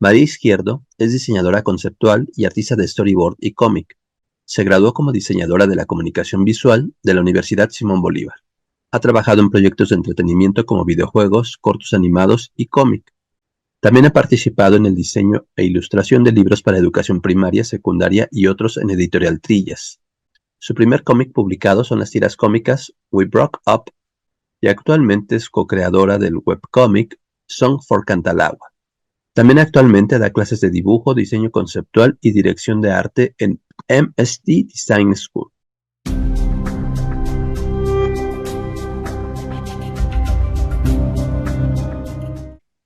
María Izquierdo es diseñadora conceptual y artista de storyboard y cómic. Se graduó como diseñadora de la comunicación visual de la Universidad Simón Bolívar. Ha trabajado en proyectos de entretenimiento como videojuegos, cortos animados y cómic. También ha participado en el diseño e ilustración de libros para educación primaria, secundaria y otros en Editorial Trillas. Su primer cómic publicado son las tiras cómicas We Broke Up y actualmente es co-creadora del webcómic Song for Cantalagua. También actualmente da clases de dibujo, diseño conceptual y dirección de arte en MSD Design School.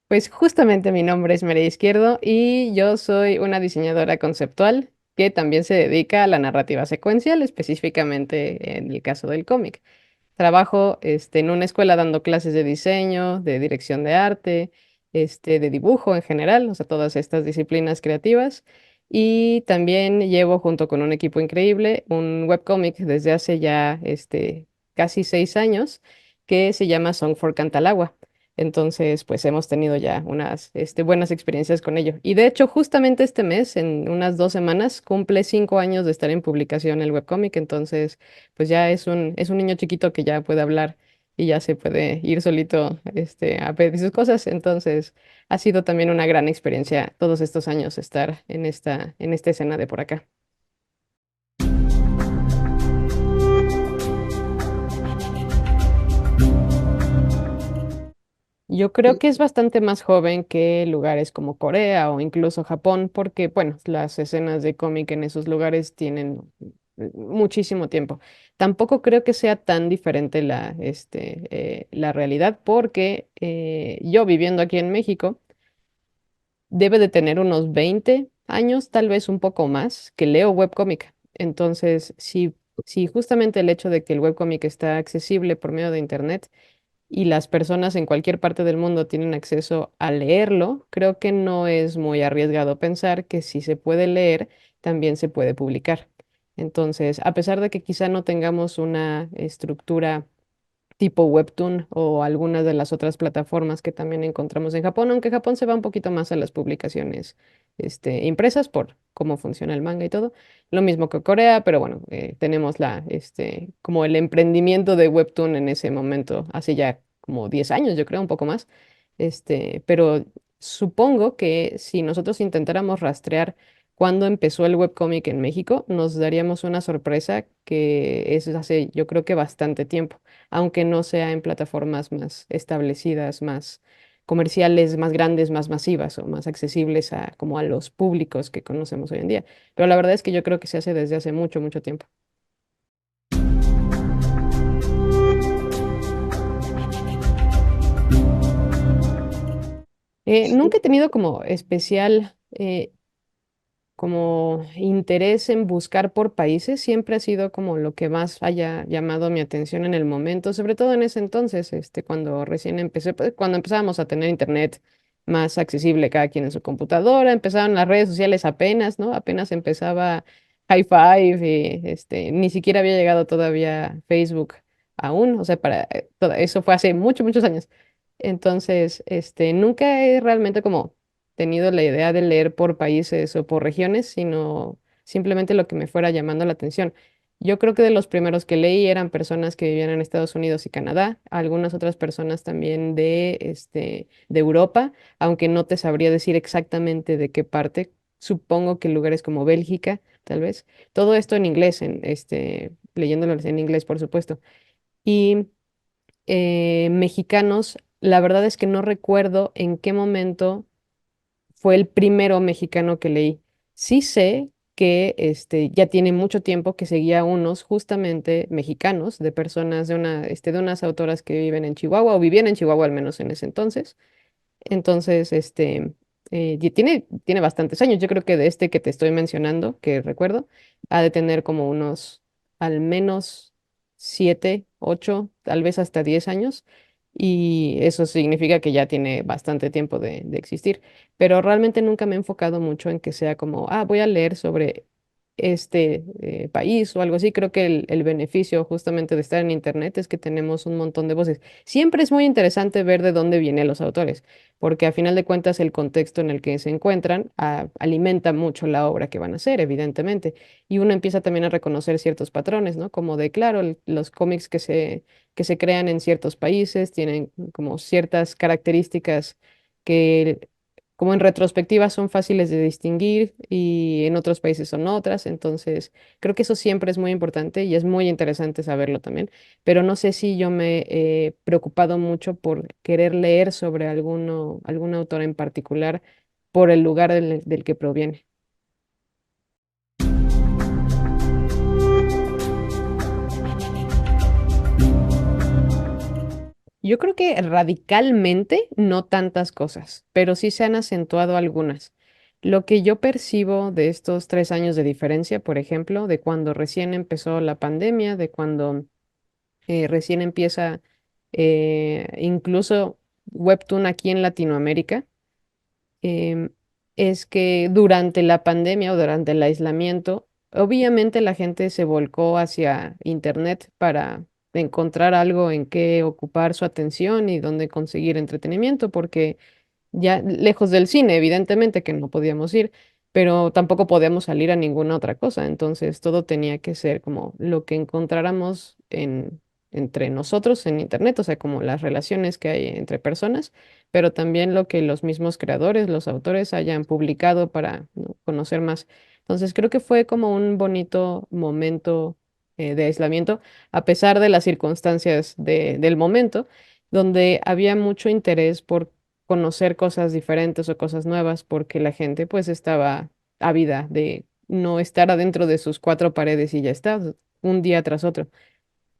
Pues justamente mi nombre es María Izquierdo y yo soy una diseñadora conceptual que también se dedica a la narrativa secuencial, específicamente en el caso del cómic. Trabajo en una escuela dando clases de diseño, de dirección de arte, de dibujo en general, o sea, todas estas disciplinas creativas. Y también llevo junto con un equipo increíble un webcómic desde hace ya casi 6 años que se llama Song for Cantalagua. Entonces, pues hemos tenido ya unas buenas experiencias con ello. Y de hecho, justamente este mes, en unas 2 semanas, cumple 5 años de estar en publicación el webcómic. Entonces, pues ya es un niño chiquito que ya puede hablar y ya se puede ir solito a pedir sus cosas. Entonces, ha sido también una gran experiencia todos estos años estar en esta escena de por acá. Yo creo que es bastante más joven que lugares como Corea o incluso Japón, porque, bueno, las escenas de cómic en esos lugares tienen muchísimo tiempo. Tampoco creo que sea tan diferente la realidad, porque yo viviendo aquí en México, debe de tener unos 20 años, tal vez un poco más, que leo webcómic. Entonces, si justamente el hecho de que el webcómic está accesible por medio de Internet, y las personas en cualquier parte del mundo tienen acceso a leerlo, creo que no es muy arriesgado pensar que si se puede leer, también se puede publicar. Entonces, a pesar de que quizá no tengamos una estructura tipo Webtoon o algunas de las otras plataformas que también encontramos en Japón, aunque Japón se va un poquito más a las publicaciones impresas por cómo funciona el manga y todo. Lo mismo que Corea, pero bueno, tenemos como el emprendimiento de Webtoon en ese momento, hace ya como 10 años, yo creo, un poco más. Pero supongo que si nosotros intentáramos rastrear cuándo empezó el webcómic en México, nos daríamos una sorpresa que es hace, yo creo que bastante tiempo, aunque no sea en plataformas más establecidas, más comerciales, más grandes, más masivas o más accesibles a como a los públicos que conocemos hoy en día. Pero la verdad es que yo creo que se hace desde hace mucho, mucho tiempo. Nunca he tenido como especial como interés en buscar por países, siempre ha sido como lo que más haya llamado mi atención en el momento, sobre todo en ese entonces, cuando recién empecé, pues, cuando empezábamos a tener internet más accesible cada quien en su computadora, empezaron las redes sociales apenas, ¿no? Apenas empezaba High Five y ni siquiera había llegado todavía Facebook aún, o sea, todo eso fue hace muchos, muchos años. Entonces, nunca he realmente como tenido la idea de leer por países o por regiones, sino simplemente lo que me fuera llamando la atención. Yo creo que de los primeros que leí eran personas que vivían en Estados Unidos y Canadá, algunas otras personas también de Europa, aunque no te sabría decir exactamente de qué parte. Supongo que lugares como Bélgica, tal vez. Todo esto en inglés, leyéndolo en inglés, por supuesto. Y mexicanos, la verdad es que no recuerdo en qué momento fue el primero mexicano que leí. Sí sé que ya tiene mucho tiempo que seguía unos justamente mexicanos, de personas de unas autoras que viven en Chihuahua o vivían en Chihuahua al menos en ese entonces. Entonces, y tiene bastantes años. Yo creo que de este que te estoy mencionando, que recuerdo, ha de tener como unos al menos 7, 8, tal vez hasta 10 años. Y eso significa que ya tiene bastante tiempo de existir. Pero realmente nunca me he enfocado mucho en que sea como, voy a leer sobre este país o algo así. Creo que el beneficio justamente de estar en Internet es que tenemos un montón de voces. Siempre es muy interesante ver de dónde vienen los autores, porque a final de cuentas el contexto en el que se encuentran alimenta mucho la obra que van a hacer, evidentemente. Y uno empieza también a reconocer ciertos patrones, ¿no? Como de, claro, los cómics que se crean en ciertos países tienen como ciertas características que como en retrospectiva son fáciles de distinguir y en otros países son otras, entonces creo que eso siempre es muy importante y es muy interesante saberlo también, pero no sé si yo me he preocupado mucho por querer leer sobre algún autor en particular por el lugar del que proviene. Yo creo que radicalmente no tantas cosas, pero sí se han acentuado algunas. Lo que yo percibo de estos 3 años de diferencia, por ejemplo, de cuando recién empezó la pandemia, de cuando recién empieza incluso Webtoon aquí en Latinoamérica, em, es que durante la pandemia o durante el aislamiento, obviamente la gente se volcó hacia Internet para encontrar algo en qué ocupar su atención y dónde conseguir entretenimiento, porque ya lejos del cine, evidentemente que no podíamos ir, pero tampoco podíamos salir a ninguna otra cosa, entonces todo tenía que ser como lo que encontráramos entre nosotros en internet, o sea, como las relaciones que hay entre personas, pero también lo que los mismos creadores, los autores hayan publicado para, ¿no?, conocer más. Entonces creo que fue como un bonito momento de aislamiento, a pesar de las circunstancias del momento, donde había mucho interés por conocer cosas diferentes o cosas nuevas porque la gente pues estaba ávida de no estar adentro de sus cuatro paredes y ya está, un día tras otro.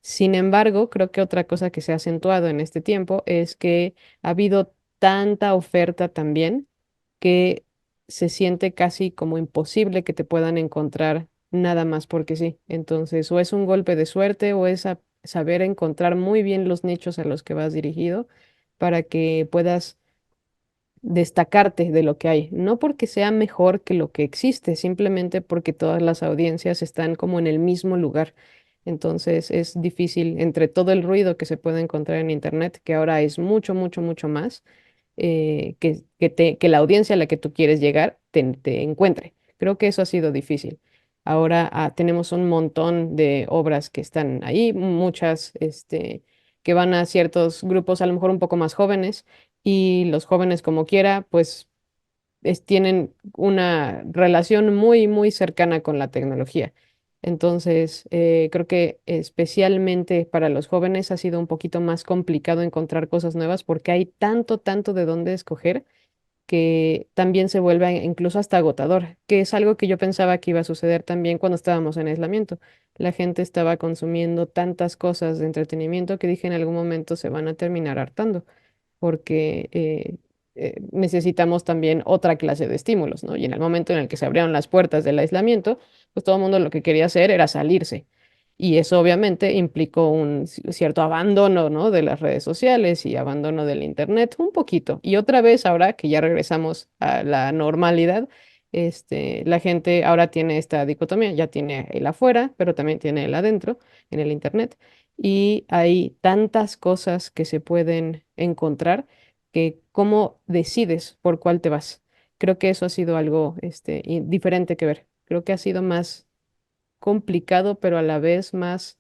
Sin embargo, creo que otra cosa que se ha acentuado en este tiempo es que ha habido tanta oferta también que se siente casi como imposible que te puedan encontrar nada más porque sí. Entonces, o es un golpe de suerte o es saber encontrar muy bien los nichos a los que vas dirigido para que puedas destacarte de lo que hay, no porque sea mejor que lo que existe, simplemente porque todas las audiencias están como en el mismo lugar. Entonces es difícil entre todo el ruido que se puede encontrar en Internet, que ahora es mucho, mucho, mucho más, que la audiencia a la que tú quieres llegar te encuentre. Creo que eso ha sido difícil. Ahora tenemos un montón de obras que están ahí, muchas que van a ciertos grupos a lo mejor un poco más jóvenes y los jóvenes como quiera, pues tienen una relación muy, muy cercana con la tecnología. Entonces, creo que especialmente para los jóvenes ha sido un poquito más complicado encontrar cosas nuevas porque hay tanto, tanto de dónde escoger que también se vuelve incluso hasta agotador, que es algo que yo pensaba que iba a suceder también cuando estábamos en aislamiento. La gente estaba consumiendo tantas cosas de entretenimiento que dije en algún momento se van a terminar hartando porque necesitamos también otra clase de estímulos, ¿no? Y en el momento en el que se abrieron las puertas del aislamiento, pues todo el mundo lo que quería hacer era salirse. Y eso obviamente implicó un cierto abandono, ¿no?, de las redes sociales y abandono del internet, un poquito. Y otra vez, ahora que ya regresamos a la normalidad, la gente ahora tiene esta dicotomía, ya tiene el afuera, pero también tiene el adentro, en el internet y hay tantas cosas que se pueden encontrar que cómo decides por cuál te vas. Creo que eso ha sido algo diferente que ver. Creo que ha sido más complicado, pero a la vez más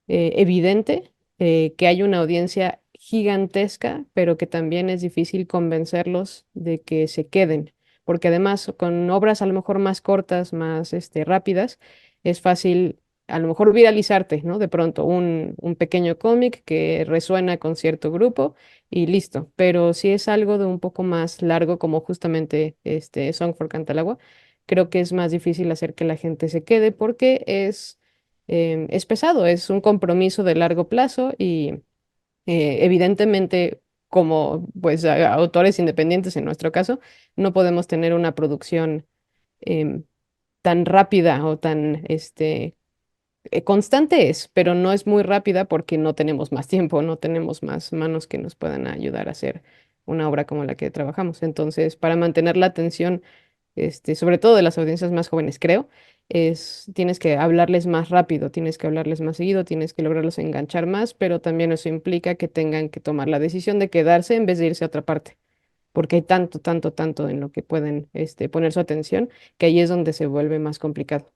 evidente que hay una audiencia gigantesca, pero que también es difícil convencerlos de que se queden, porque además con obras a lo mejor más cortas, más rápidas, es fácil a lo mejor viralizarte, ¿no? De pronto un pequeño cómic que resuena con cierto grupo y listo, pero si es algo de un poco más largo, como justamente este Song for Cantalagua, creo que es más difícil hacer que la gente se quede porque es pesado, es un compromiso de largo plazo y evidentemente como pues autores independientes en nuestro caso, no podemos tener una producción em, tan rápida o tan constante es, pero no es muy rápida porque no tenemos más tiempo, no tenemos más manos que nos puedan ayudar a hacer una obra como la que trabajamos. Entonces, para mantener la atención, sobre todo de las audiencias más jóvenes, creo, tienes que hablarles más rápido, tienes que hablarles más seguido, tienes que lograrlos enganchar más, pero también eso implica que tengan que tomar la decisión de quedarse en vez de irse a otra parte, porque hay tanto, tanto, tanto en lo que pueden poner su atención, que ahí es donde se vuelve más complicado.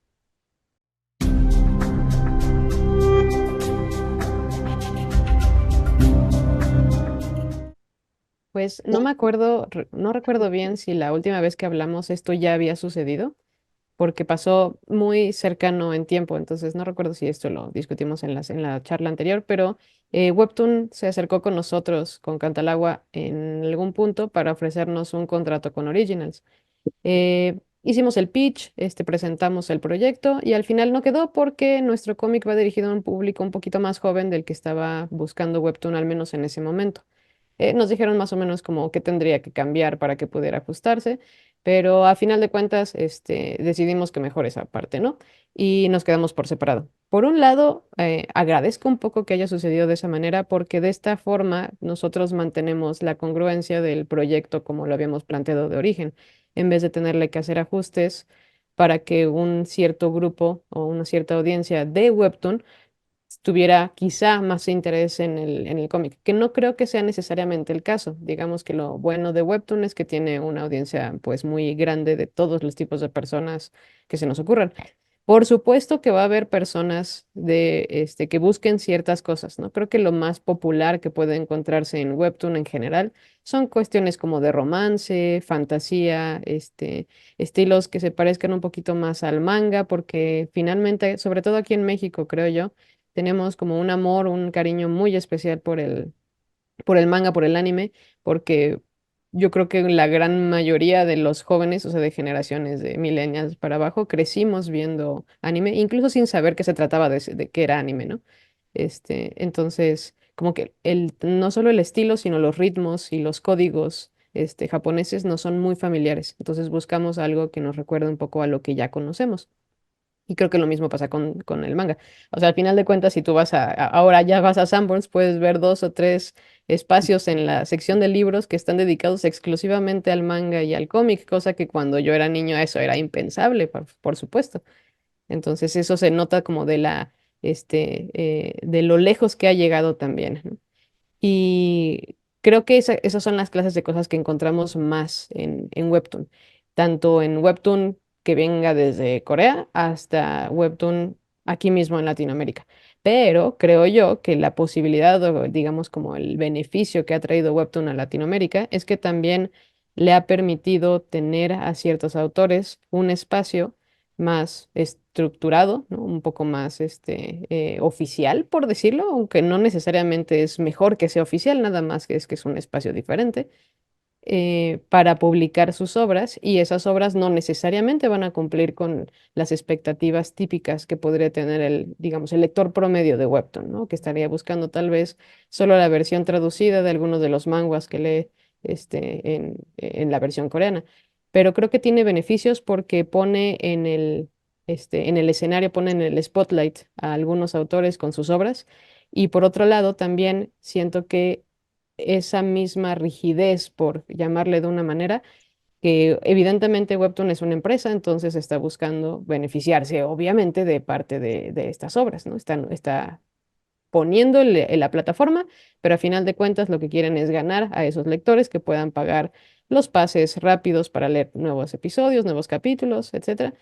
Pues no me acuerdo, no recuerdo bien si la última vez que hablamos esto ya había sucedido, porque pasó muy cercano en tiempo, entonces no recuerdo si esto lo discutimos en la charla anterior, pero Webtoon se acercó con nosotros, con Cantalagua, en algún punto para ofrecernos un contrato con Originals. Hicimos el pitch, presentamos el proyecto y al final no quedó porque nuestro cómic va dirigido a un público un poquito más joven del que estaba buscando Webtoon, al menos en ese momento. Nos dijeron más o menos como qué tendría que cambiar para que pudiera ajustarse, pero a final de cuentas decidimos que mejor esa parte, ¿no? Y nos quedamos por separado. Por un lado, agradezco un poco que haya sucedido de esa manera porque de esta forma nosotros mantenemos la congruencia del proyecto como lo habíamos planteado de origen, en vez de tenerle que hacer ajustes para que un cierto grupo o una cierta audiencia de Webtoon tuviera quizá más interés en el cómic, que no creo que sea necesariamente el caso. Digamos que lo bueno de Webtoon es que tiene una audiencia pues muy grande de todos los tipos de personas que se nos ocurran. Por supuesto que va a haber personas que busquen ciertas cosas, ¿no? Creo que lo más popular que puede encontrarse en Webtoon en general son cuestiones como de romance, fantasía, estilos que se parezcan un poquito más al manga, porque finalmente, sobre todo aquí en México, creo yo, tenemos como un amor, un cariño muy especial por el manga, por el anime, porque yo creo que la gran mayoría de los jóvenes, o sea, de generaciones de millennials para abajo, crecimos viendo anime, incluso sin saber que se trataba de qué era anime, ¿no? Entonces, como que no solo el estilo, sino los ritmos y los códigos, japoneses no son muy familiares. Entonces buscamos algo que nos recuerde un poco a lo que ya conocemos. Y creo que lo mismo pasa con el manga. O sea, al final de cuentas, si tú ahora ya vas a Sanborns, puedes ver dos o tres espacios en la sección de libros que están dedicados exclusivamente al manga y al cómic, cosa que cuando yo era niño eso era impensable, por supuesto. Entonces eso se nota como de lo lejos que ha llegado también, ¿no? Y creo que esas son las clases de cosas que encontramos más en Webtoon. Tanto en Webtoon que venga desde Corea hasta Webtoon aquí mismo en Latinoamérica. Pero creo yo que la posibilidad, o digamos como el beneficio que ha traído Webtoon a Latinoamérica es que también le ha permitido tener a ciertos autores un espacio más estructurado, ¿no? Un poco más oficial, por decirlo, aunque no necesariamente es mejor que sea oficial, nada más que es un espacio diferente, para publicar sus obras y esas obras no necesariamente van a cumplir con las expectativas típicas que podría tener digamos, el lector promedio de Webtoon, ¿no? Que estaría buscando tal vez solo la versión traducida de algunos de los manguas que lee en la versión coreana. Pero creo que tiene beneficios porque pone en el escenario, pone en el spotlight a algunos autores con sus obras. Y por otro lado, también siento que esa misma rigidez, por llamarle de una manera, que evidentemente Webtoon es una empresa, entonces está buscando beneficiarse, obviamente, de parte de estas obras, ¿no? Está poniendo en la plataforma, pero a final de cuentas lo que quieren es ganar a esos lectores que puedan pagar los pases rápidos para leer nuevos episodios, nuevos capítulos, etcétera.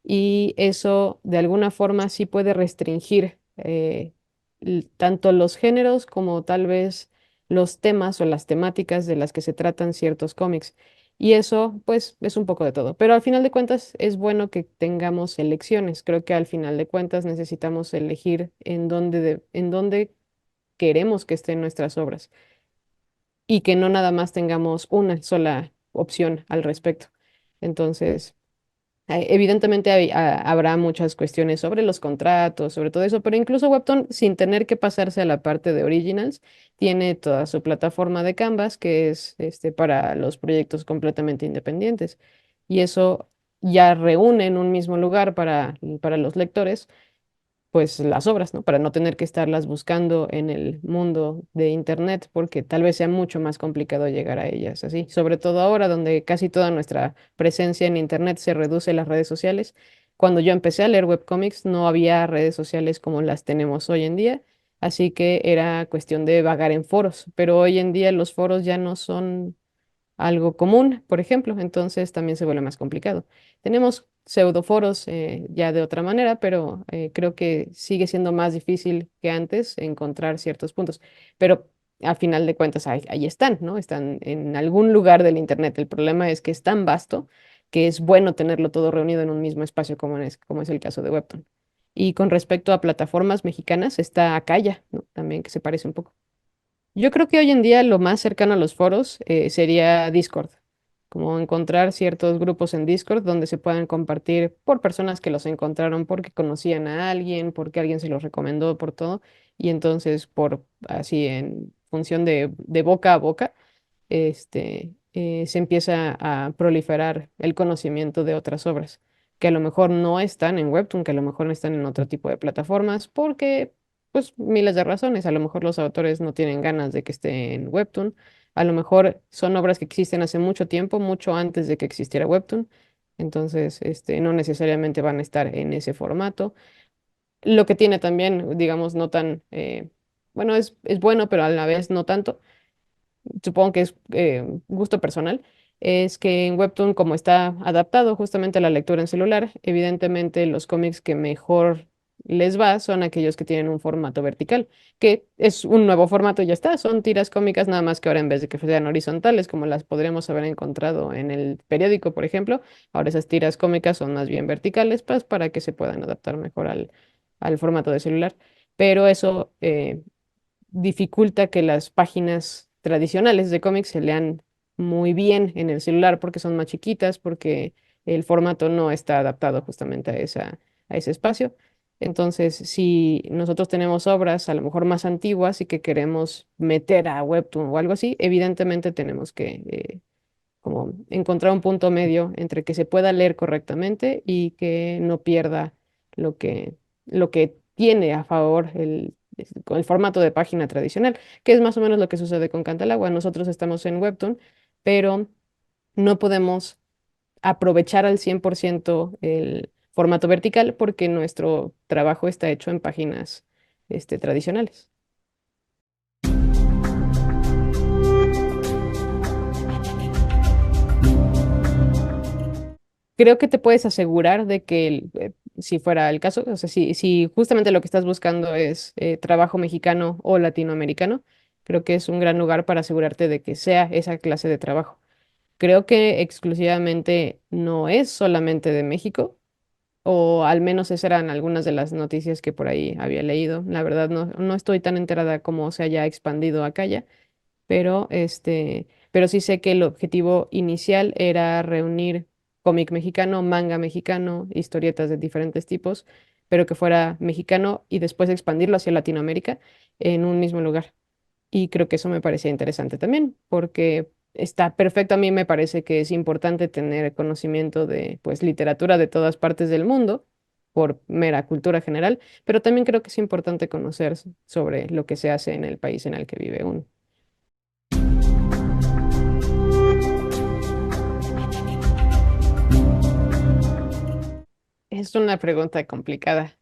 Y eso de alguna forma sí puede restringir tanto los géneros como tal vez los temas o las temáticas de las que se tratan ciertos cómics. Y eso, pues, es un poco de todo. Pero al final de cuentas es bueno que tengamos elecciones. Creo que al final de cuentas necesitamos elegir en dónde queremos que estén nuestras obras y que no nada más tengamos una sola opción al respecto. Entonces, evidentemente habrá muchas cuestiones sobre los contratos, sobre todo eso, pero incluso Webtoon, sin tener que pasarse a la parte de Originals, tiene toda su plataforma de Canvas, que es para los proyectos completamente independientes. Y eso ya reúne en un mismo lugar para los lectores pues las obras, ¿no? Para no tener que estarlas buscando en el mundo de Internet, porque tal vez sea mucho más complicado llegar a ellas así. Sobre todo ahora, donde casi toda nuestra presencia en Internet se reduce a las redes sociales, cuando yo empecé a leer webcomics no había redes sociales como las tenemos hoy en día, así que era cuestión de vagar en foros, pero hoy en día los foros ya no son algo común, por ejemplo, entonces también se vuelve más complicado. Tenemos pseudoforos ya de otra manera, pero creo que sigue siendo más difícil que antes encontrar ciertos puntos. Pero a final de cuentas ahí están, ¿no? Están en algún lugar del Internet. El problema es que es tan vasto que es bueno tenerlo todo reunido en un mismo espacio como es el caso de Webtoon. Y con respecto a plataformas mexicanas, está Acaya, ¿no? También que se parece un poco. Yo creo que hoy en día lo más cercano a los foros sería Discord, como encontrar ciertos grupos en Discord donde se puedan compartir por personas que los encontraron porque conocían a alguien, porque alguien se los recomendó por todo, y entonces por así en función de boca a boca se empieza a proliferar el conocimiento de otras obras, que a lo mejor no están en Webtoon, que a lo mejor no están en otro tipo de plataformas, porque, pues, miles de razones. A lo mejor los autores no tienen ganas de que esté en Webtoon. A lo mejor son obras que existen hace mucho tiempo, mucho antes de que existiera Webtoon. Entonces, no necesariamente van a estar en ese formato. Lo que tiene también, digamos, no tan, bueno, es bueno, pero a la vez no tanto, supongo que es gusto personal, es que en Webtoon, como está adaptado justamente a la lectura en celular, evidentemente los cómics que mejor les va son aquellos que tienen un formato vertical, que es un nuevo formato y ya está, son tiras cómicas, nada más que ahora en vez de que sean horizontales, como las podríamos haber encontrado en el periódico, por ejemplo, ahora esas tiras cómicas son más bien verticales, pues para que se puedan adaptar mejor al formato de celular. Pero eso dificulta que las páginas tradicionales de cómics se lean muy bien en el celular porque son más chiquitas, porque el formato no está adaptado justamente a ese espacio. Entonces, si nosotros tenemos obras a lo mejor más antiguas y que queremos meter a Webtoon o algo así, evidentemente tenemos que como encontrar un punto medio entre que se pueda leer correctamente y que no pierda lo lo que tiene a favor con el formato de página tradicional, que es más o menos lo que sucede con Cantalagua. Nosotros estamos en Webtoon, pero no podemos aprovechar al 100% el formato vertical porque nuestro trabajo está hecho en páginas tradicionales. Creo que te puedes asegurar de que si fuera el caso, o sea, si justamente lo que estás buscando es trabajo mexicano o latinoamericano, creo que es un gran lugar para asegurarte de que sea esa clase de trabajo. Creo que exclusivamente no es solamente de México, o al menos esas eran algunas de las noticias que por ahí había leído. La verdad no estoy tan enterada cómo se haya expandido acá ya, pero sí sé que el objetivo inicial era reunir cómic mexicano, manga mexicano, historietas de diferentes tipos, pero que fuera mexicano y después expandirlo hacia Latinoamérica en un mismo lugar. Y creo que eso me parecía interesante también, porque está perfecto. A mí me parece que es importante tener conocimiento de, pues, literatura de todas partes del mundo por mera cultura general, pero también creo que es importante conocer sobre lo que se hace en el país en el que vive uno. Es una pregunta complicada.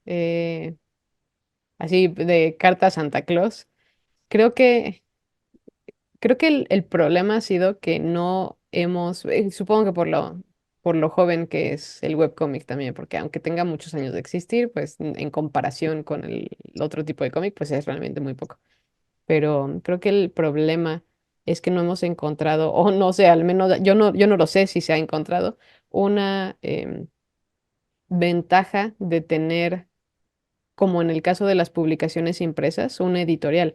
Así de carta a Santa Claus. Creo que, creo que el problema ha sido que no hemos, supongo que por lo joven que es el webcómic también, porque aunque tenga muchos años de existir, pues en comparación con el otro tipo de cómic, pues es realmente muy poco. Pero creo que el problema es que no hemos encontrado, o no sé, al menos yo no lo sé si se ha encontrado, una ventaja de tener, como en el caso de las publicaciones impresas, una editorial.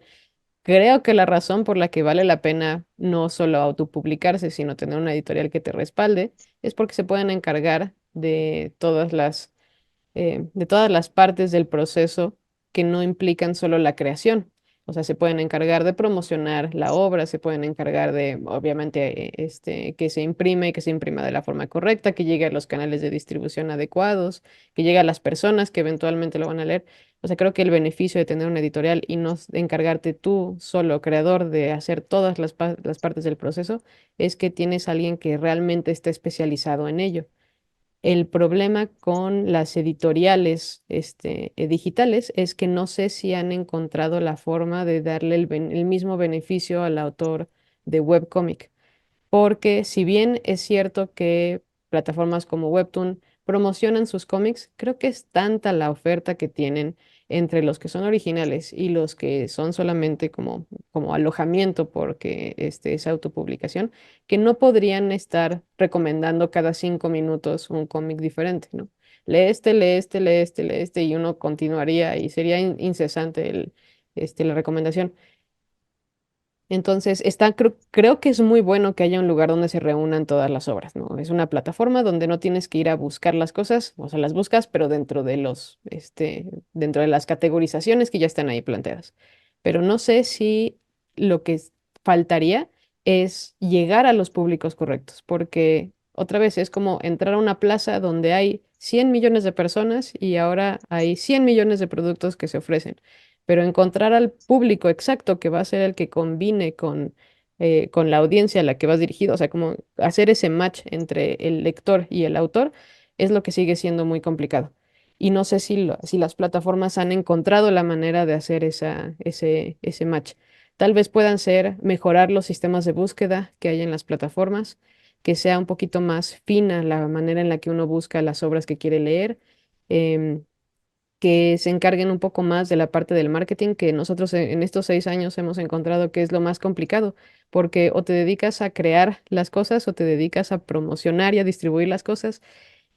Creo que la razón por la que vale la pena no solo autopublicarse, sino tener una editorial que te respalde, es porque se pueden encargar de todas las partes del proceso que no implican solo la creación. O sea, se pueden encargar de promocionar la obra, se pueden encargar de, obviamente, que se imprime y que se imprima de la forma correcta, que llegue a los canales de distribución adecuados, que llegue a las personas que eventualmente lo van a leer. O sea, creo que el beneficio de tener una editorial y no encargarte tú solo, creador, de hacer todas las partes del proceso, es que tienes a alguien que realmente está especializado en ello. El problema con las editoriales digitales es que no sé si han encontrado la forma de darle el mismo beneficio al autor de webcomic. Porque si bien es cierto que plataformas como Webtoon promocionan sus cómics, creo que es tanta la oferta que tienen entre los que son originales y los que son solamente como alojamiento porque es autopublicación, que no podrían estar recomendando cada 5 minutos un cómic diferente, ¿no? Lee este, lee este, lee este, lee este, y uno continuaría y sería incesante la recomendación. Entonces, creo que es muy bueno que haya un lugar donde se reúnan todas las obras, ¿no? Es una plataforma donde no tienes que ir a buscar las cosas, o sea, las buscas, pero dentro de las categorizaciones que ya están ahí planteadas. Pero no sé si lo que faltaría es llegar a los públicos correctos, porque otra vez es como entrar a una plaza donde hay 100 millones de personas y ahora hay 100 millones de productos que se ofrecen, pero encontrar al público exacto que va a ser el que combine con la audiencia a la que vas dirigido, o sea, como hacer ese match entre el lector y el autor, es lo que sigue siendo muy complicado. Y no sé si las plataformas han encontrado la manera de hacer ese match. Tal vez puedan ser mejorar los sistemas de búsqueda que hay en las plataformas, que sea un poquito más fina la manera en la que uno busca las obras que quiere leer. em, que se encarguen un poco más de la parte del marketing, que nosotros en estos 6 años hemos encontrado que es lo más complicado, porque o te dedicas a crear las cosas o te dedicas a promocionar y a distribuir las cosas,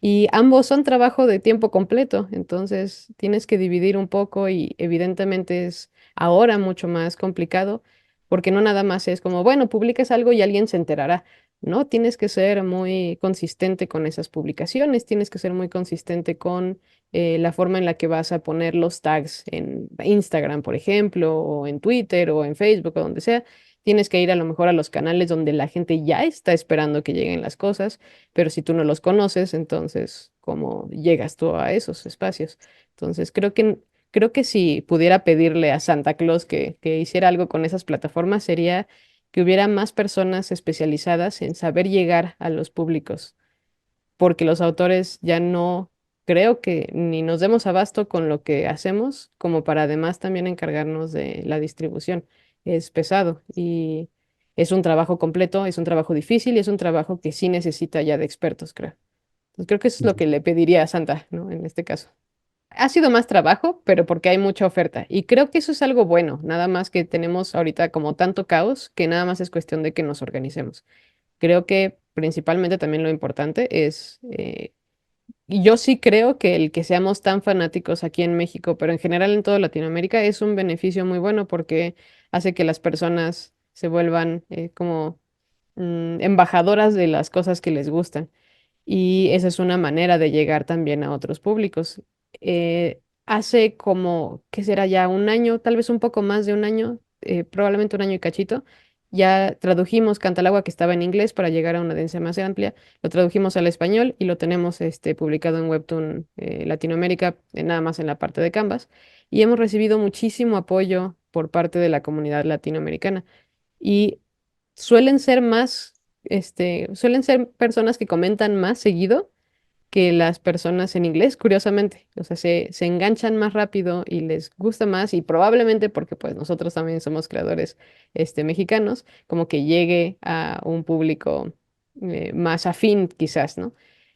y ambos son trabajo de tiempo completo, entonces tienes que dividir un poco y evidentemente es ahora mucho más complicado, porque no nada más es como, bueno, publicas algo y alguien se enterará. No, tienes que ser muy consistente con esas publicaciones, tienes que ser muy consistente con la forma en la que vas a poner los tags en Instagram, por ejemplo, o en Twitter o en Facebook o donde sea. Tienes que ir a lo mejor a los canales donde la gente ya está esperando que lleguen las cosas, pero si tú no los conoces, entonces, ¿cómo llegas tú a esos espacios? Entonces, creo que si pudiera pedirle a Santa Claus que hiciera algo con esas plataformas, sería que hubiera más personas especializadas en saber llegar a los públicos, porque los autores ya no creo que ni nos demos abasto con lo que hacemos, como para además también encargarnos de la distribución. Es pesado y es un trabajo completo, es un trabajo difícil y es un trabajo que sí necesita ya de expertos, creo. Entonces, creo que eso es lo que le pediría a Santa, ¿no? En este caso. Ha sido más trabajo, pero porque hay mucha oferta. Y creo que eso es algo bueno, nada más que tenemos ahorita como tanto caos que nada más es cuestión de que nos organicemos. Creo que principalmente también lo importante es, y yo sí creo que el que seamos tan fanáticos aquí en México, pero en general en toda Latinoamérica, es un beneficio muy bueno porque hace que las personas se vuelvan como embajadoras de las cosas que les gustan. Y esa es una manera de llegar también a otros públicos. Hace como, ¿qué será ya? Un año, tal vez un poco más de un año, probablemente un año y cachito, ya tradujimos Cantalagua, que estaba en inglés, para llegar a una audiencia más amplia, lo tradujimos al español y lo tenemos publicado en Webtoon Latinoamérica, nada más en la parte de Canvas, y hemos recibido muchísimo apoyo por parte de la comunidad latinoamericana. Y suelen ser personas que comentan más seguido que las personas en inglés, curiosamente. O sea, se enganchan más rápido y les gusta más, y probablemente porque pues nosotros también somos creadores mexicanos, como que llegue a un público más afín quizás, ¿no?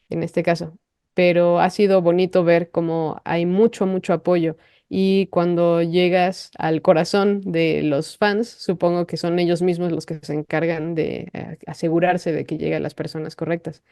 En este caso. Pero ha sido bonito ver cómo hay mucho, mucho apoyo. Y cuando llegas al corazón de los fans, supongo que son ellos mismos los que se encargan de asegurarse de que lleguen a las personas correctas.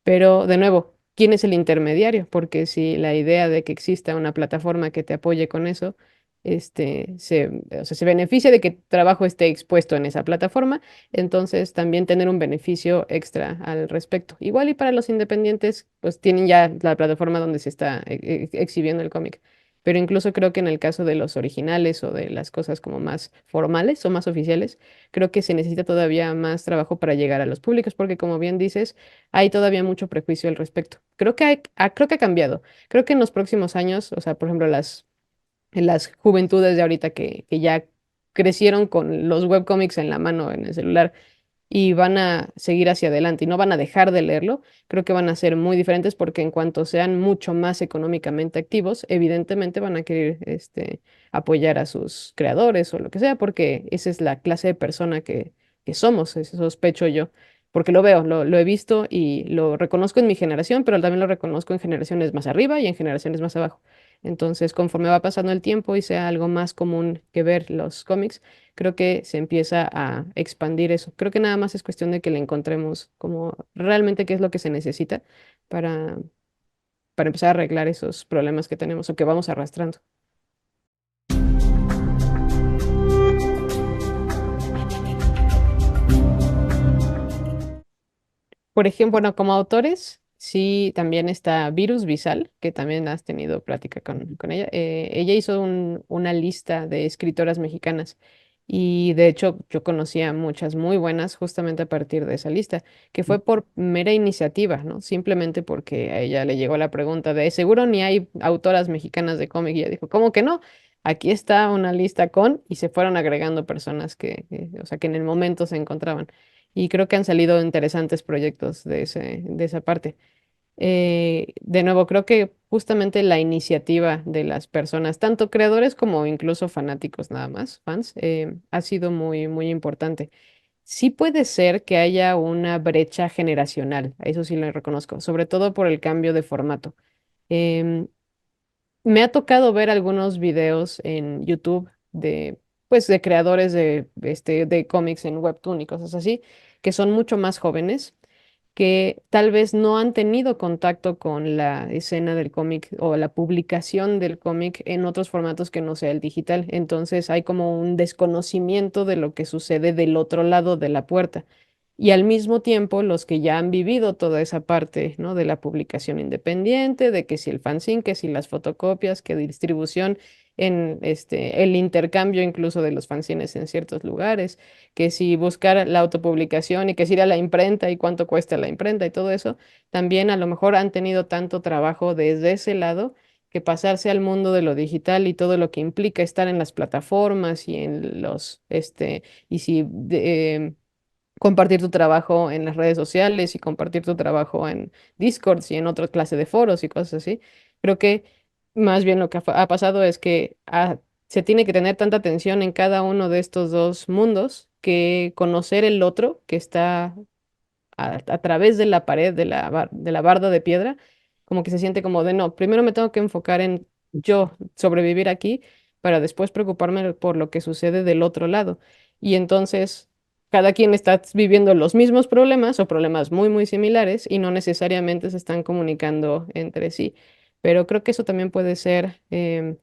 Pero de nuevo, ¿quién es el intermediario? Porque si la idea de que exista una plataforma que te apoye con eso, o sea, se beneficia de que tu trabajo esté expuesto en esa plataforma, entonces también tener un beneficio extra al respecto. Igual y para los independientes, pues tienen ya la plataforma donde se está exhibiendo el cómic. Pero incluso creo que en el caso de los originales o de las cosas como más formales o más oficiales, creo que se necesita todavía más trabajo para llegar a los públicos, porque como bien dices, hay todavía mucho prejuicio al respecto. Creo que ha cambiado. Creo que en los próximos años, o sea, por ejemplo, en las juventudes de ahorita que ya crecieron con los webcomics en la mano, en el celular, y van a seguir hacia adelante y no van a dejar de leerlo. Creo que van a ser muy diferentes porque en cuanto sean mucho más económicamente activos, evidentemente van a querer apoyar a sus creadores o lo que sea, porque esa es la clase de persona que somos, sospecho yo. Porque lo veo, lo he visto y lo reconozco en mi generación, pero también lo reconozco en generaciones más arriba y en generaciones más abajo. Entonces, conforme va pasando el tiempo y sea algo más común que ver los cómics, creo que se empieza a expandir eso. Creo que nada más es cuestión de que le encontremos como realmente qué es lo que se necesita para, para empezar a arreglar esos problemas que tenemos o que vamos arrastrando. Por ejemplo, bueno, como autores, sí, también está Virus Visal, que también has tenido plática con ella. Ella hizo una lista de escritoras mexicanas y de hecho yo conocía muchas muy buenas justamente a partir de esa lista, que fue por mera iniciativa, ¿no? Simplemente porque a ella le llegó la pregunta de, ¿seguro ni hay autoras mexicanas de cómic? Y ella dijo, ¿cómo que no? Aquí está una lista con, y se fueron agregando personas o sea, que en el momento se encontraban y creo que han salido interesantes proyectos de esa parte. De nuevo, creo que justamente la iniciativa de las personas, tanto creadores como incluso fanáticos nada más, fans, ha sido muy, muy importante. Sí puede ser que haya una brecha generacional, eso sí lo reconozco, sobre todo por el cambio de formato. Em, Me ha tocado ver algunos videos en YouTube pues, de creadores de cómics en Webtoon y cosas así, que son mucho más jóvenes, que tal vez no han tenido contacto con la escena del cómic o la publicación del cómic en otros formatos que no sea el digital. Entonces hay como un desconocimiento de lo que sucede del otro lado de la puerta. Y al mismo tiempo, los que ya han vivido toda esa parte, ¿no? De la publicación independiente, de que si el fanzine, que si las fotocopias, que distribución en el intercambio incluso de los fanzines en ciertos lugares, que si buscar la autopublicación y que si ir a la imprenta y cuánto cuesta la imprenta y todo eso, también a lo mejor han tenido tanto trabajo desde ese lado que pasarse al mundo de lo digital y todo lo que implica estar en las plataformas y en y si compartir tu trabajo en las redes sociales y compartir tu trabajo en Discord y en otra clase de foros y cosas así. Creo que más bien lo que ha pasado es que se tiene que tener tanta atención en cada uno de estos dos mundos que conocer el otro que está a través de la pared, de la barda de piedra, como que se siente como de no, primero me tengo que enfocar en yo sobrevivir aquí para después preocuparme por lo que sucede del otro lado. Y entonces cada quien está viviendo los mismos problemas o problemas muy, muy similares y no necesariamente se están comunicando entre sí. Pero creo que eso también puede ser de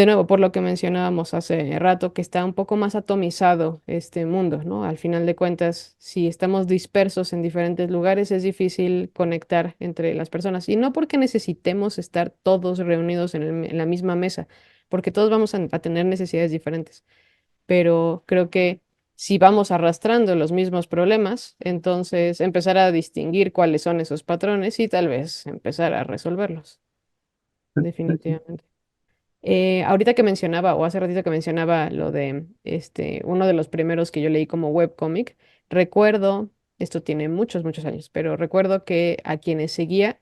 nuevo, por lo que mencionábamos hace rato, que está un poco más atomizado este mundo, ¿no? Al final de cuentas, si estamos dispersos en diferentes lugares, es difícil conectar entre las personas. Y no porque necesitemos estar todos reunidos en la misma mesa, porque todos vamos a tener necesidades diferentes. Pero creo que si vamos arrastrando los mismos problemas, entonces empezar a distinguir cuáles son esos patrones y tal vez empezar a resolverlos, definitivamente. Ahorita que mencionaba, o hace ratito que mencionaba lo de uno de los primeros que yo leí como webcomic, recuerdo, esto tiene muchos, muchos años, pero recuerdo que a quienes seguía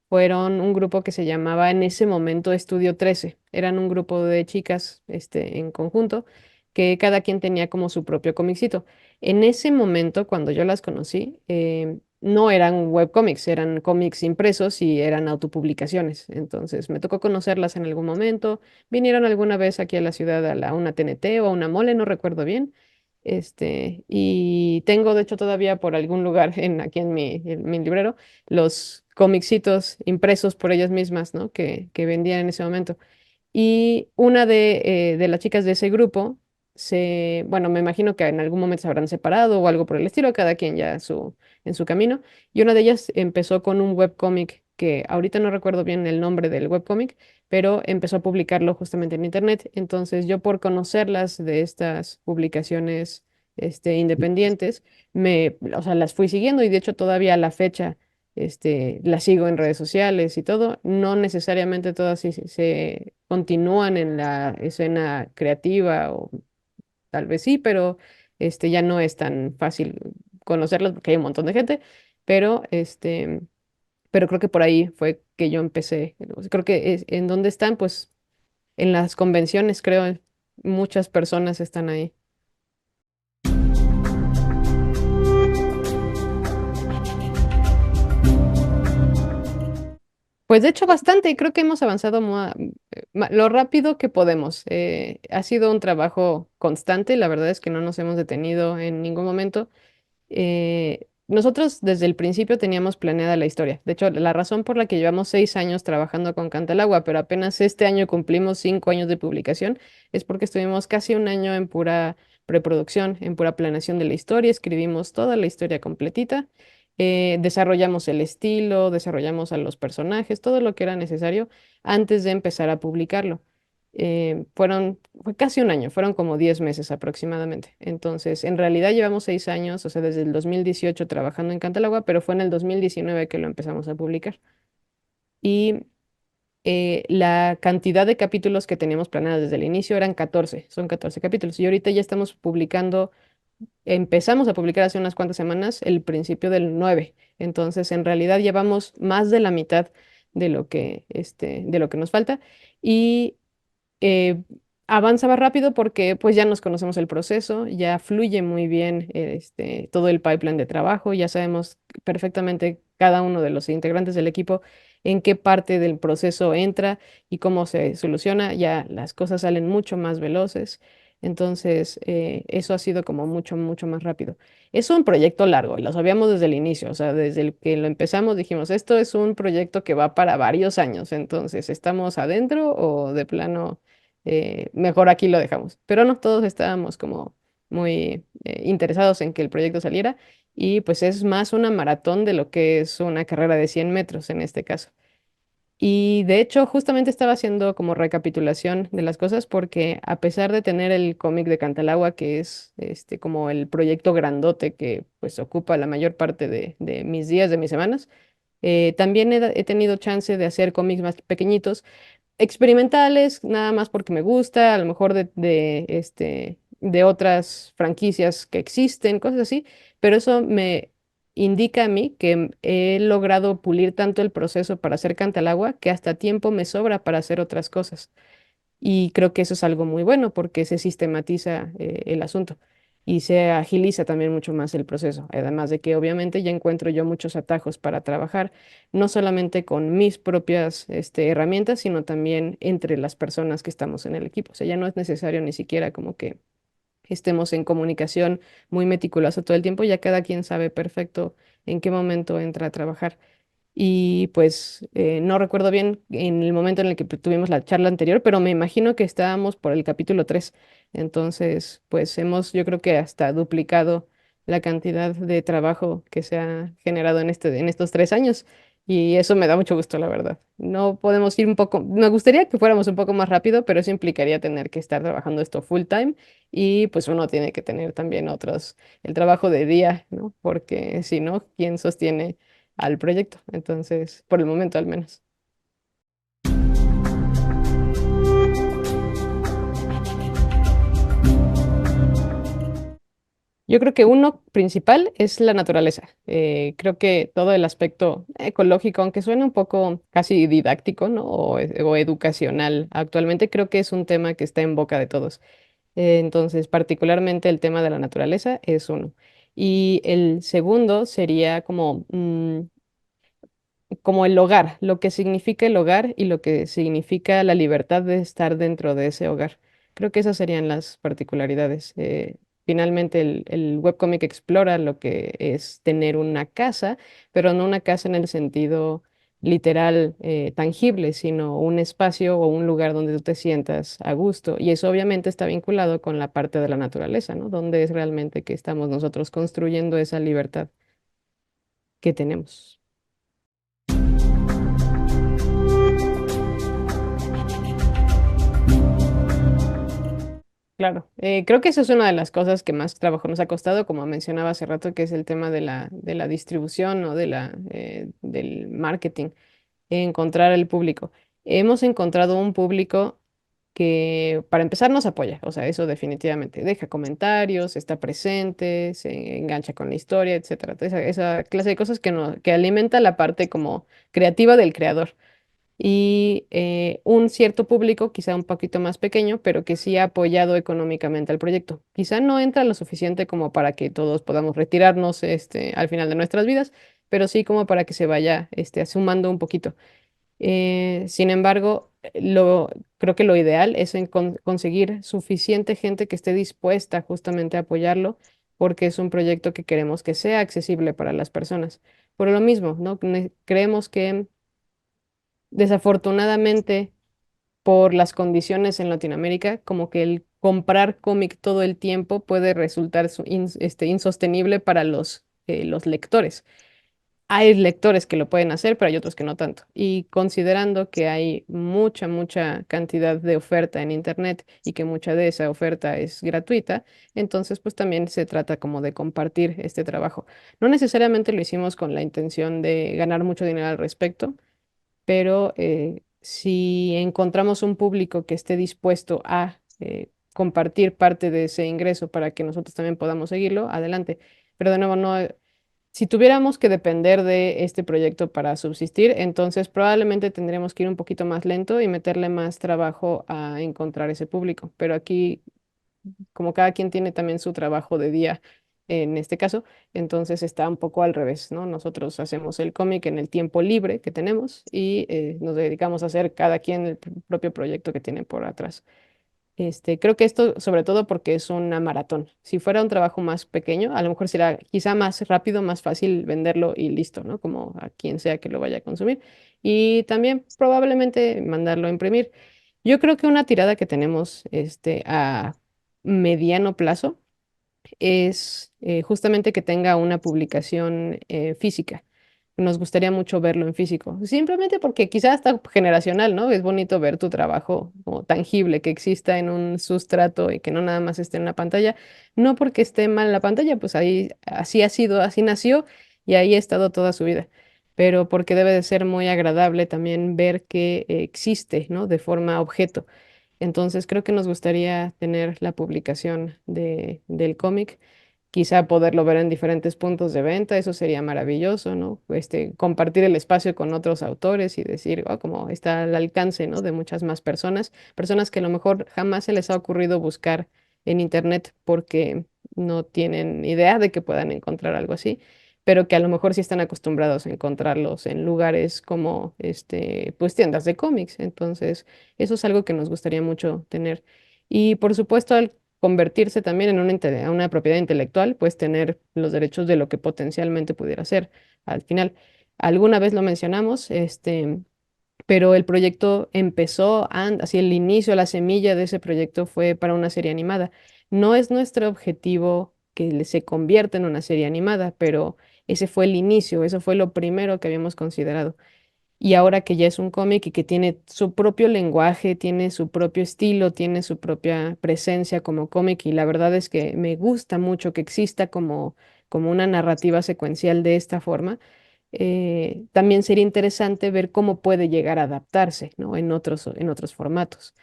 fueron un grupo que se llamaba en ese momento Estudio 13. Eran un grupo de chicas, en conjunto, que cada quien tenía como su propio comicito. En ese momento, cuando yo las conocí, no eran webcomics, eran cómics impresos y eran autopublicaciones. Entonces, me tocó conocerlas en algún momento. Vinieron alguna vez aquí a la ciudad una TNT o a una mole, no recuerdo bien. Y tengo, de hecho, todavía por algún lugar aquí en mi librero los comicitos impresos por ellas mismas, ¿no? Que vendían en ese momento. Y una de las chicas de ese grupo bueno, me imagino que en algún momento se habrán separado o algo por el estilo, cada quien ya en su camino. Y una de ellas empezó con un webcómic que ahorita no recuerdo bien el nombre del webcómic, pero empezó a publicarlo justamente en internet. Entonces yo por conocerlas de estas publicaciones independientes, o sea, las fui siguiendo y de hecho todavía a la fecha la sigo en redes sociales y todo. No necesariamente todas se continúan en la escena creativa o tal vez sí, pero ya no es tan fácil conocerlos porque hay un montón de gente, pero pero creo que por ahí fue que yo empecé. O sea, creo que en dónde están, pues en las convenciones, creo, muchas personas están ahí. Pues de hecho bastante, y creo que hemos avanzado lo rápido que podemos. Ha sido un trabajo constante, la verdad es que no nos hemos detenido en ningún momento. Nosotros desde el principio teníamos planeada la historia. De hecho, la razón por la que llevamos 6 años trabajando con Cantalagua, pero apenas este año cumplimos 5 años de publicación, es porque estuvimos casi un año en pura preproducción, en pura planeación de la historia, escribimos toda la historia completita, desarrollamos el estilo, desarrollamos a los personajes, todo lo que era necesario antes de empezar a publicarlo. Fue casi un año, fueron como 10 meses aproximadamente. Entonces, en realidad llevamos 6 años, o sea, desde el 2018 trabajando en Cantalagua, pero fue en el 2019 que lo empezamos a publicar. Y la cantidad de capítulos que teníamos planeados desde el inicio eran 14, son 14 capítulos. Y ahorita ya estamos publicando, empezamos a publicar hace unas cuantas semanas el principio del 9. Entonces, en realidad llevamos más de la mitad de lo que nos falta. Y eh, avanza rápido porque pues ya nos conocemos el proceso, ya fluye muy bien todo el pipeline de trabajo, ya sabemos perfectamente cada uno de los integrantes del equipo en qué parte del proceso entra y cómo se soluciona, ya las cosas salen mucho más veloces. Entonces, eso ha sido como mucho, mucho más rápido. Es un proyecto largo, lo sabíamos desde el inicio, o sea, desde el que lo empezamos dijimos, esto es un proyecto que va para varios años, entonces, ¿estamos adentro o de plano mejor aquí lo dejamos? Pero no, todos estábamos como muy interesados en que el proyecto saliera y pues es más una maratón de lo que es una carrera de 100 metros en este caso. Y de hecho, justamente estaba haciendo como recapitulación de las cosas porque a pesar de tener el cómic de Cantalagua, que es como el proyecto grandote que pues ocupa la mayor parte de mis días, de mis semanas, también he tenido chance de hacer cómics más pequeñitos experimentales, nada más porque me gusta, a lo mejor de otras franquicias que existen, cosas así, pero eso me indica a mí que he logrado pulir tanto el proceso para hacer Cantalagua que hasta tiempo me sobra para hacer otras cosas. Y creo que eso es algo muy bueno porque se sistematiza el asunto y se agiliza también mucho más el proceso. Además de que obviamente ya encuentro yo muchos atajos para trabajar, no solamente con mis propias herramientas, sino también entre las personas que estamos en el equipo. O sea, ya no es necesario ni siquiera como que estemos en comunicación muy meticulosa todo el tiempo, ya cada quien sabe perfecto en qué momento entra a trabajar. Y pues no recuerdo bien en el momento en el que tuvimos la charla anterior, pero me imagino que estábamos por el capítulo 3. Entonces, pues hemos, yo creo que hasta duplicado la cantidad de trabajo que se ha generado en estos 3 años. Y eso me da mucho gusto, la verdad. No podemos ir un poco, me gustaría que fuéramos un poco más rápido, pero eso implicaría tener que estar trabajando esto full time y pues uno tiene que tener también el trabajo de día, ¿no? Porque si no, ¿quién sostiene al proyecto? Entonces, por el momento al menos. Yo creo que uno principal es la naturaleza. Creo que todo el aspecto ecológico, aunque suene un poco casi didáctico, ¿no? O educacional actualmente, creo que es un tema que está en boca de todos. Entonces, particularmente el tema de la naturaleza es uno. Y el segundo sería como el hogar, lo que significa el hogar y lo que significa la libertad de estar dentro de ese hogar. Creo que esas serían las particularidades. Finalmente, el webcomic explora lo que es tener una casa, pero no una casa en el sentido literal, tangible, sino un espacio o un lugar donde tú te sientas a gusto. Y eso obviamente está vinculado con la parte de la naturaleza, ¿no? Donde es realmente que estamos nosotros construyendo esa libertad que tenemos. Claro, creo que eso es una de las cosas que más trabajo nos ha costado, como mencionaba hace rato, que es el tema de la distribución o del marketing, encontrar el público. Hemos encontrado un público que para empezar nos apoya, o sea, eso definitivamente, deja comentarios, está presente, se engancha con la historia, etcétera. Esa clase de cosas que, no, que alimenta la parte como creativa del creador. Y un cierto público, quizá un poquito más pequeño, pero que sí ha apoyado económicamente al proyecto. Quizá no entra lo suficiente como para que todos podamos retirarnos al final de nuestras vidas, pero sí como para que se vaya sumando un poquito. Sin embargo, creo que lo ideal es conseguir suficiente gente que esté dispuesta justamente a apoyarlo, porque es un proyecto que queremos que sea accesible para las personas. Por lo mismo, ¿no? Creemos que desafortunadamente por las condiciones en Latinoamérica, como que el comprar cómic todo el tiempo puede resultar insostenible para los lectores. Hay lectores que lo pueden hacer, pero hay otros que no tanto. Y considerando que hay mucha cantidad de oferta en Internet y que mucha de esa oferta es gratuita, entonces pues también se trata como de compartir este trabajo. No necesariamente lo hicimos con la intención de ganar mucho dinero al respecto, pero si encontramos un público que esté dispuesto a compartir parte de ese ingreso para que nosotros también podamos seguirlo, adelante. Pero de nuevo, no, si tuviéramos que depender de este proyecto para subsistir, entonces probablemente tendríamos que ir un poquito más lento y meterle más trabajo a encontrar ese público. Pero aquí como cada quien tiene también su trabajo de día en este caso, entonces está un poco al revés, ¿no? Nosotros hacemos el cómic en el tiempo libre que tenemos y nos dedicamos a hacer cada quien el propio proyecto que tiene por atrás. Creo que esto, sobre todo porque es una maratón. Si fuera un trabajo más pequeño, a lo mejor será quizá más rápido, más fácil venderlo y listo, ¿no? Como a quien sea que lo vaya a consumir. Y también probablemente mandarlo a imprimir. Yo creo que una tirada que tenemos a mediano plazo es justamente que tenga una publicación física. Nos gustaría mucho verlo en físico, simplemente porque quizás hasta generacional, ¿no? Es bonito ver tu trabajo como tangible, que exista en un sustrato y que no nada más esté en una pantalla. No porque esté mal en la pantalla, pues ahí así ha sido, así nació y ahí ha estado toda su vida, pero porque debe de ser muy agradable también ver que existe, ¿no? De forma objeto. Entonces creo que nos gustaría tener la publicación del cómic, quizá poderlo ver en diferentes puntos de venta, eso sería maravilloso, ¿no? Compartir el espacio con otros autores y decir, oh, como está al alcance, ¿no? De muchas más personas, personas que a lo mejor jamás se les ha ocurrido buscar en internet porque no tienen idea de que puedan encontrar algo así, pero que a lo mejor sí están acostumbrados a encontrarlos en lugares como, pues tiendas de cómics. Entonces, eso es algo que nos gustaría mucho tener. Y por supuesto, al convertirse también en una propiedad intelectual, pues tener los derechos de lo que potencialmente pudiera ser al final. Alguna vez lo mencionamos, pero el proyecto empezó, así el inicio, la semilla de ese proyecto fue para una serie animada. No es nuestro objetivo que se convierta en una serie animada, pero ese fue el inicio, eso fue lo primero que habíamos considerado. Y ahora que ya es un cómic y que tiene su propio lenguaje, tiene su propio estilo, tiene su propia presencia como cómic, y la verdad es que me gusta mucho que exista como una narrativa secuencial de esta forma, también sería interesante ver cómo puede llegar a adaptarse, ¿no? En otros formatos.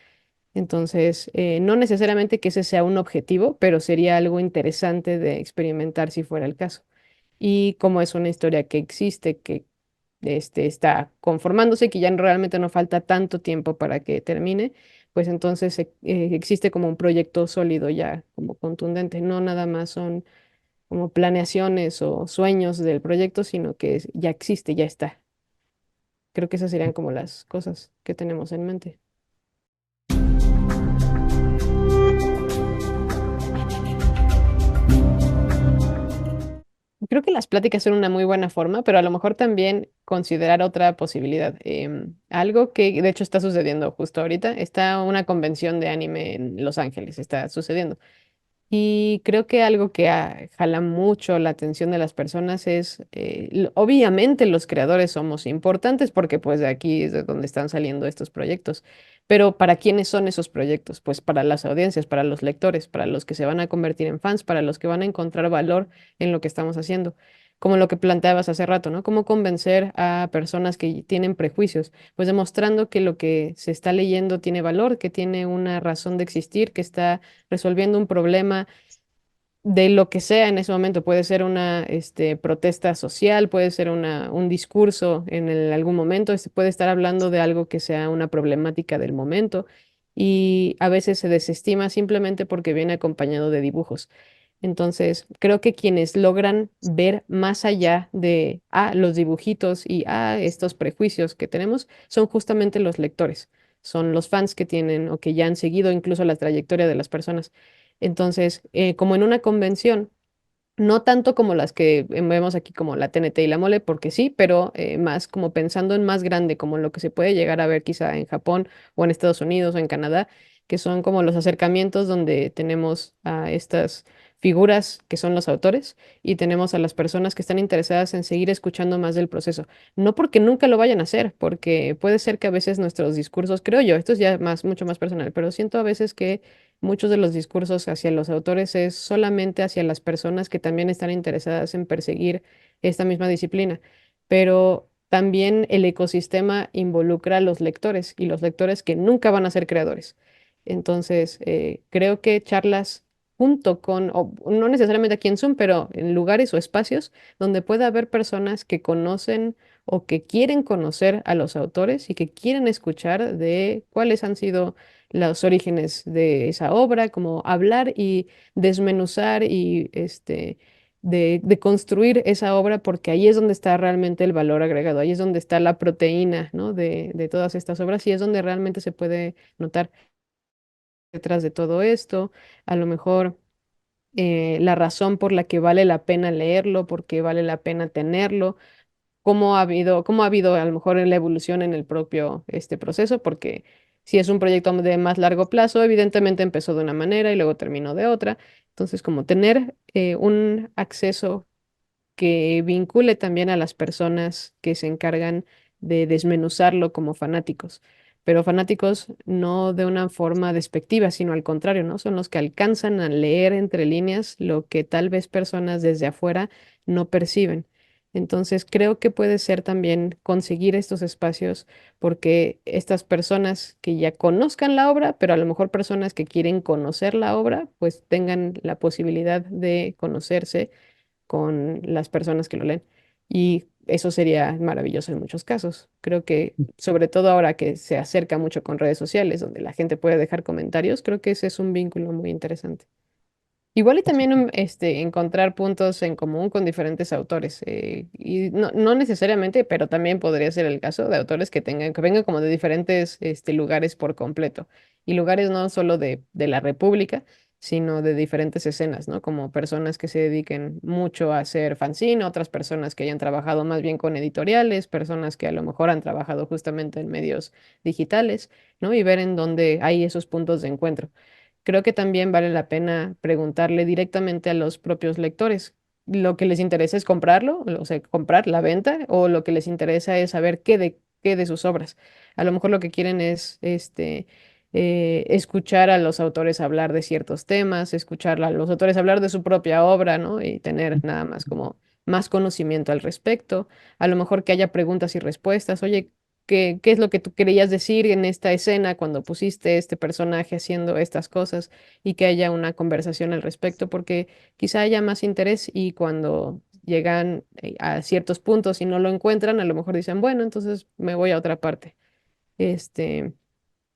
Entonces, no necesariamente que ese sea un objetivo, pero sería algo interesante de experimentar si fuera el caso. Y como es una historia que existe, que está conformándose, que ya realmente no falta tanto tiempo para que termine, pues entonces existe como un proyecto sólido ya, como contundente. No nada más son como planeaciones o sueños del proyecto, sino que ya existe, ya está. Creo que esas serían como las cosas que tenemos en mente. Creo que las pláticas son una muy buena forma, pero a lo mejor también considerar otra posibilidad. Algo que de hecho está sucediendo justo ahorita, está una convención de anime en Los Ángeles, está sucediendo. Y creo que algo que jala mucho la atención de las personas es, obviamente los creadores somos importantes porque pues de aquí es de donde están saliendo estos proyectos, pero ¿para quiénes son esos proyectos? Pues para las audiencias, para los lectores, para los que se van a convertir en fans, para los que van a encontrar valor en lo que estamos haciendo. como lo que planteabas hace rato, ¿no? Cómo convencer a personas que tienen prejuicios, pues demostrando que lo que se está leyendo tiene valor, que tiene una razón de existir, que está resolviendo un problema de lo que sea en ese momento. Puede ser una protesta social, puede ser un discurso en algún momento, puede estar hablando de algo que sea una problemática del momento y a veces se desestima simplemente porque viene acompañado de dibujos. Entonces, creo que quienes logran ver más allá de los dibujitos y estos prejuicios que tenemos son justamente los lectores, son los fans que tienen o que ya han seguido incluso la trayectoria de las personas. Entonces, como en una convención, no tanto como las que vemos aquí como la TNT y la Mole, porque sí, pero más como pensando en más grande, como lo que se puede llegar a ver quizá en Japón o en Estados Unidos o en Canadá, que son como los acercamientos donde tenemos a estas figuras que son los autores y tenemos a las personas que están interesadas en seguir escuchando más del proceso. No porque nunca lo vayan a hacer, porque puede ser que a veces nuestros discursos, creo yo, esto es ya más, mucho más personal, pero siento a veces que muchos de los discursos hacia los autores es solamente hacia las personas que también están interesadas en perseguir esta misma disciplina, pero también el ecosistema involucra a los lectores y los lectores que nunca van a ser creadores. Entonces, creo que charlas junto con, o no necesariamente aquí en Zoom, pero en lugares o espacios donde pueda haber personas que conocen o que quieren conocer a los autores y que quieren escuchar de cuáles han sido los orígenes de esa obra, como hablar y desmenuzar y de construir esa obra, porque ahí es donde está realmente el valor agregado, ahí es donde está la proteína, ¿no? de todas estas obras y es donde realmente se puede notar detrás de todo esto, a lo mejor la razón por la que vale la pena leerlo, porque vale la pena tenerlo, cómo ha habido a lo mejor la evolución en el propio proceso, porque si es un proyecto de más largo plazo, evidentemente empezó de una manera y luego terminó de otra. Entonces, como tener un acceso que vincule también a las personas que se encargan de desmenuzarlo como fanáticos, pero fanáticos no de una forma despectiva, sino al contrario, ¿no? Son los que alcanzan a leer entre líneas lo que tal vez personas desde afuera no perciben. Entonces, creo que puede ser también conseguir estos espacios porque estas personas que ya conozcan la obra, pero a lo mejor personas que quieren conocer la obra, pues tengan la posibilidad de conocerse con las personas que lo leen. Y eso sería maravilloso en muchos casos. Creo que, sobre todo ahora que se acerca mucho con redes sociales, donde la gente puede dejar comentarios, creo que ese es un vínculo muy interesante. Igual y también encontrar puntos en común con diferentes autores. Y no necesariamente, pero también podría ser el caso de autores que vengan como de diferentes lugares por completo. Y lugares no solo de la República, sino de diferentes escenas, ¿no? Como personas que se dediquen mucho a hacer fanzine, otras personas que hayan trabajado más bien con editoriales, personas que a lo mejor han trabajado justamente en medios digitales, ¿no? Y ver en dónde hay esos puntos de encuentro. Creo que también vale la pena preguntarle directamente a los propios lectores. Lo que les interesa es comprarlo, o sea, comprar la venta, o lo que les interesa es saber qué de sus obras. A lo mejor lo que quieren es escuchar a los autores hablar de ciertos temas, escuchar a los autores hablar de su propia obra, ¿no? Y tener nada más como más conocimiento al respecto. A lo mejor que haya preguntas y respuestas. Oye, qué es lo que tú querías decir en esta escena cuando pusiste este personaje haciendo estas cosas y que haya una conversación al respecto, porque quizá haya más interés y cuando llegan a ciertos puntos y no lo encuentran, a lo mejor dicen, bueno, entonces me voy a otra parte. Este,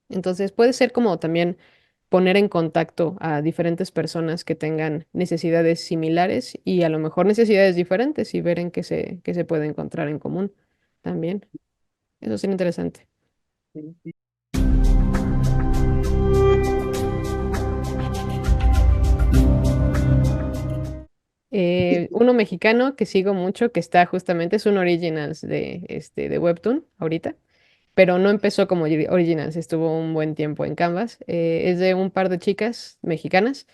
entonces puede ser como también poner en contacto a diferentes personas que tengan necesidades similares y a lo mejor necesidades diferentes y ver en qué se puede encontrar en común también. Eso sería interesante. Uno mexicano que sigo mucho, que está justamente, es un Originals de Webtoon ahorita, pero no empezó como Originals, estuvo un buen tiempo en Canvas. Es de un par de chicas mexicanas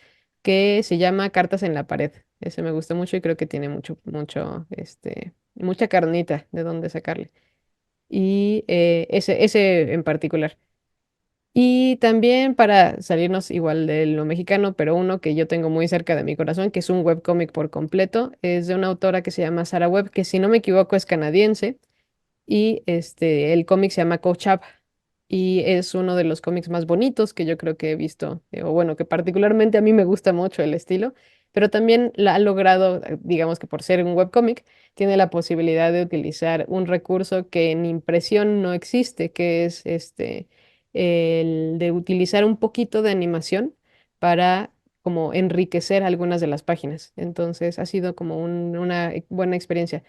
que se llama Cartas en la Pared. Ese me gustó mucho y creo que tiene mucha carnita de dónde sacarle. Y ese en particular. Y también para salirnos igual de lo mexicano, pero uno que yo tengo muy cerca de mi corazón, que es un webcómic por completo, es de una autora que se llama Sarah Webb, que si no me equivoco es canadiense, y el cómic se llama Coach Up, y es uno de los cómics más bonitos que yo creo que he visto, o bueno, que particularmente a mí me gusta mucho el estilo, pero también la ha logrado, digamos que por ser un webcómic, tiene la posibilidad de utilizar un recurso que en impresión no existe, que es el de utilizar un poquito de animación para como enriquecer algunas de las páginas. Entonces ha sido como una buena experiencia.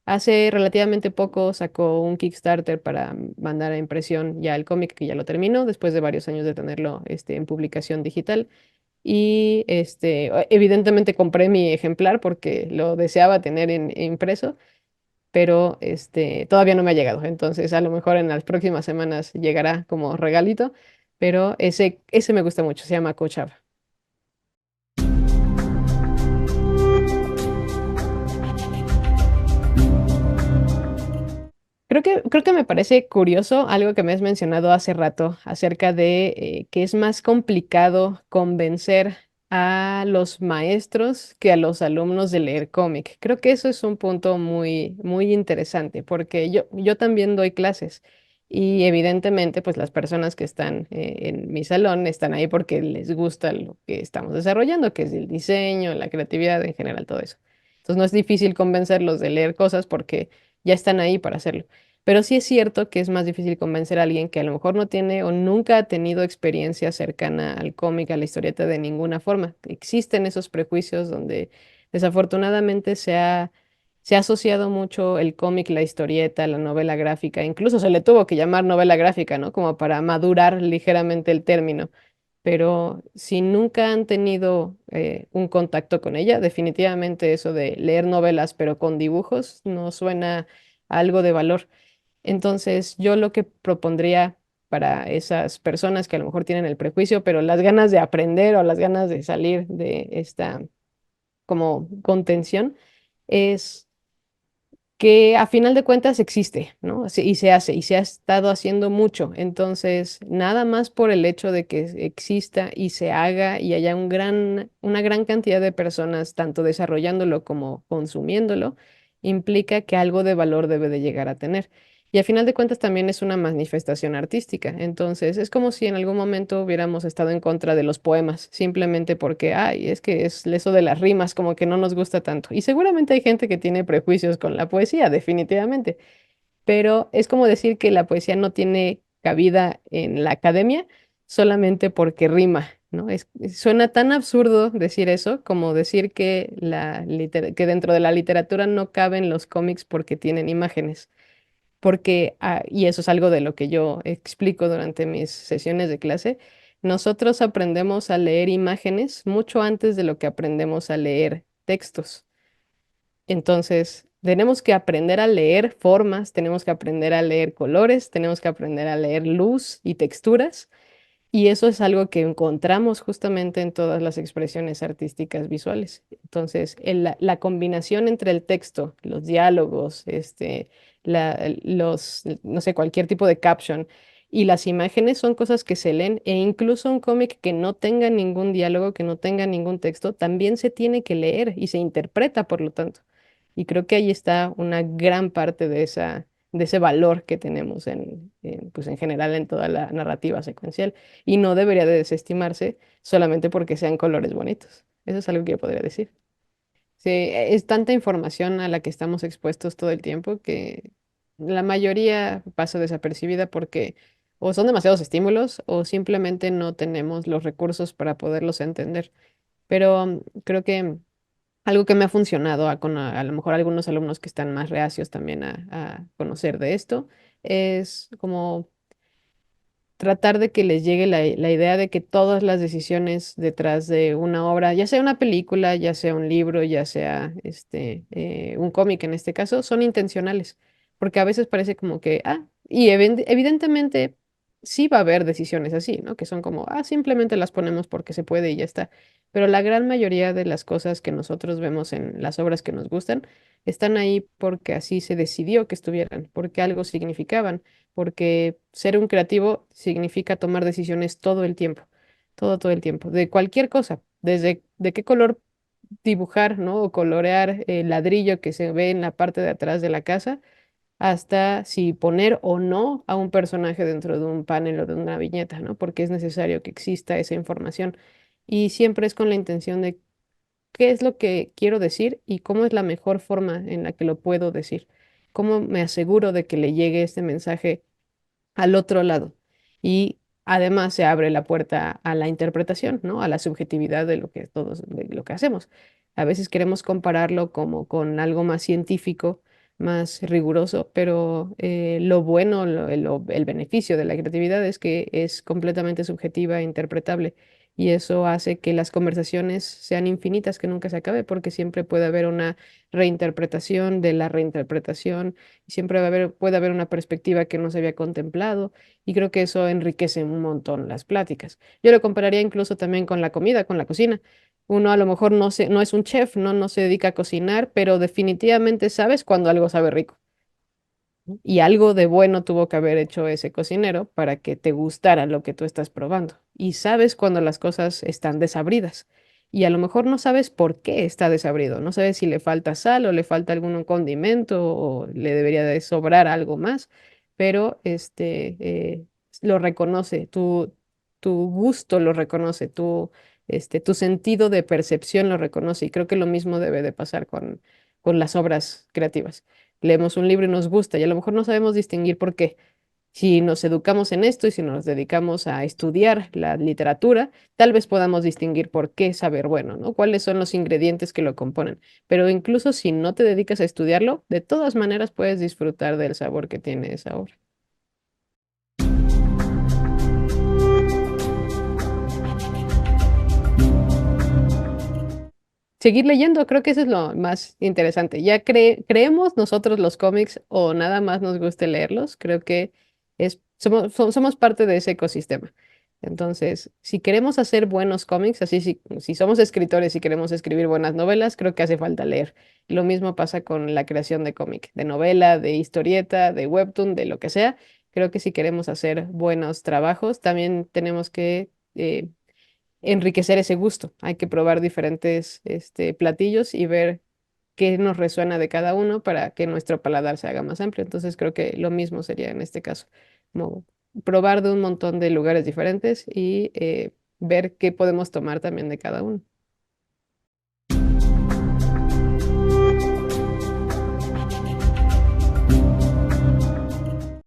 Hace relativamente poco sacó un Kickstarter para mandar a impresión ya el cómic, que ya lo terminó, después de varios años de tenerlo en publicación digital. Y evidentemente compré mi ejemplar porque lo deseaba tener impreso, pero todavía no me ha llegado. Entonces, a lo mejor en las próximas semanas llegará como regalito, pero ese me gusta mucho, se llama Coachab. Creo que me parece curioso algo que me has mencionado hace rato acerca de que es más complicado convencer a los maestros que a los alumnos de leer cómic. Creo que eso es un punto muy, muy interesante porque yo también doy clases y evidentemente pues las personas que están en mi salón están ahí porque les gusta lo que estamos desarrollando, que es el diseño, la creatividad en general, todo eso. Entonces no es difícil convencerlos de leer cosas porque ya están ahí para hacerlo. Pero sí es cierto que es más difícil convencer a alguien que a lo mejor no tiene o nunca ha tenido experiencia cercana al cómic, a la historieta de ninguna forma. Existen esos prejuicios donde desafortunadamente se ha asociado mucho el cómic, la historieta, la novela gráfica. Incluso se le tuvo que llamar novela gráfica, ¿no? Como para madurar ligeramente el término. Pero si nunca han tenido un contacto con ella, definitivamente eso de leer novelas pero con dibujos no suena a algo de valor. Entonces, yo lo que propondría para esas personas que a lo mejor tienen el prejuicio, pero las ganas de aprender o las ganas de salir de esta como contención, es que a final de cuentas existe, ¿no? Y se hace, y se ha estado haciendo mucho. Entonces, nada más por el hecho de que exista y se haga y haya una gran cantidad de personas tanto desarrollándolo como consumiéndolo, implica que algo de valor debe de llegar a tener. Y a final de cuentas también es una manifestación artística. Entonces, es como si en algún momento hubiéramos estado en contra de los poemas, simplemente porque, ay, es que es eso de las rimas, como que no nos gusta tanto. Y seguramente hay gente que tiene prejuicios con la poesía, definitivamente. Pero es como decir que la poesía no tiene cabida en la academia solamente porque rima, ¿no? Suena tan absurdo decir eso como decir que, que dentro de la literatura no caben los cómics porque tienen imágenes porque, y eso es algo de lo que yo explico durante mis sesiones de clase, nosotros aprendemos a leer imágenes mucho antes de lo que aprendemos a leer textos. Entonces, tenemos que aprender a leer formas, tenemos que aprender a leer colores, tenemos que aprender a leer luz y texturas y eso es algo que encontramos justamente en todas las expresiones artísticas visuales. Entonces, la combinación entre el texto, los diálogos, no sé, cualquier tipo de caption y las imágenes son cosas que se leen e incluso un cómic que no tenga ningún diálogo, que no tenga ningún texto, también se tiene que leer y se interpreta, por lo tanto. Y creo que ahí está una gran parte de ese valor que tenemos pues en general en toda la narrativa secuencial y no debería de desestimarse solamente porque sean colores bonitos. Eso es algo que yo podría decir. Sí, es tanta información a la que estamos expuestos todo el tiempo que la mayoría pasa desapercibida porque o son demasiados estímulos o simplemente no tenemos los recursos para poderlos entender. Pero creo que algo que me ha funcionado a lo mejor algunos alumnos que están más reacios también a conocer de esto es como tratar de que les llegue la idea de que todas las decisiones detrás de una obra, ya sea una película, ya sea un libro, ya sea un cómic en este caso, son intencionales, porque a veces parece como que, y evidentemente sí va a haber decisiones así, ¿no? Que son como, simplemente las ponemos porque se puede y ya está. Pero la gran mayoría de las cosas que nosotros vemos en las obras que nos gustan están ahí porque así se decidió que estuvieran, porque algo significaban, porque ser un creativo significa tomar decisiones todo el tiempo, todo el tiempo, de cualquier cosa, desde de qué color dibujar, ¿no? O colorear el ladrillo que se ve en la parte de atrás de la casa hasta si poner o no a un personaje dentro de un panel o de una viñeta, ¿no? Porque es necesario que exista esa información. Y siempre es con la intención de qué es lo que quiero decir y cómo es la mejor forma en la que lo puedo decir. Cómo me aseguro de que le llegue este mensaje al otro lado. Y además se abre la puerta a la interpretación, ¿no? A la subjetividad de lo que todos, de lo que hacemos. A veces queremos compararlo como con algo más científico, más riguroso, pero lo bueno, el beneficio de la creatividad es que es completamente subjetiva e interpretable. Y eso hace que las conversaciones sean infinitas, que nunca se acabe, porque siempre puede haber una reinterpretación de la reinterpretación siempre puede haber una perspectiva que no se había contemplado y creo que eso enriquece un montón las pláticas. Yo lo compararía incluso también con la comida, con la cocina. Uno a lo mejor no es un chef, no se dedica a cocinar, pero definitivamente sabes cuando algo sabe rico. Y algo de bueno tuvo que haber hecho ese cocinero para que te gustara lo que tú estás probando. Y sabes cuando las cosas están desabridas. Y a lo mejor no sabes por qué está desabrido. No sabes si le falta sal o le falta algún condimento o le debería de sobrar algo más. Pero lo reconoce, tu gusto lo reconoce, tu sentido de percepción lo reconoce. Y creo que lo mismo debe de pasar con las obras creativas. Leemos un libro y nos gusta y a lo mejor no sabemos distinguir por qué. Si nos educamos en esto y si nos dedicamos a estudiar la literatura, tal vez podamos distinguir por qué saber bueno, ¿no? Cuáles son los ingredientes que lo componen. Pero incluso si no te dedicas a estudiarlo, de todas maneras puedes disfrutar del sabor que tiene esa obra. Seguir leyendo, creo que eso es lo más interesante. Ya creemos nosotros los cómics o nada más nos guste leerlos, creo que somos parte de ese ecosistema. Entonces, si queremos hacer buenos cómics, así si somos escritores y queremos escribir buenas novelas, creo que hace falta leer. Lo mismo pasa con la creación de cómic, de novela, de historieta, de webtoon, de lo que sea. Creo que si queremos hacer buenos trabajos, también tenemos que enriquecer ese gusto. Hay que probar diferentes platillos y ver qué nos resuena de cada uno para que nuestro paladar se haga más amplio. Entonces creo que lo mismo sería en este caso, como probar de un montón de lugares diferentes y ver qué podemos tomar también de cada uno.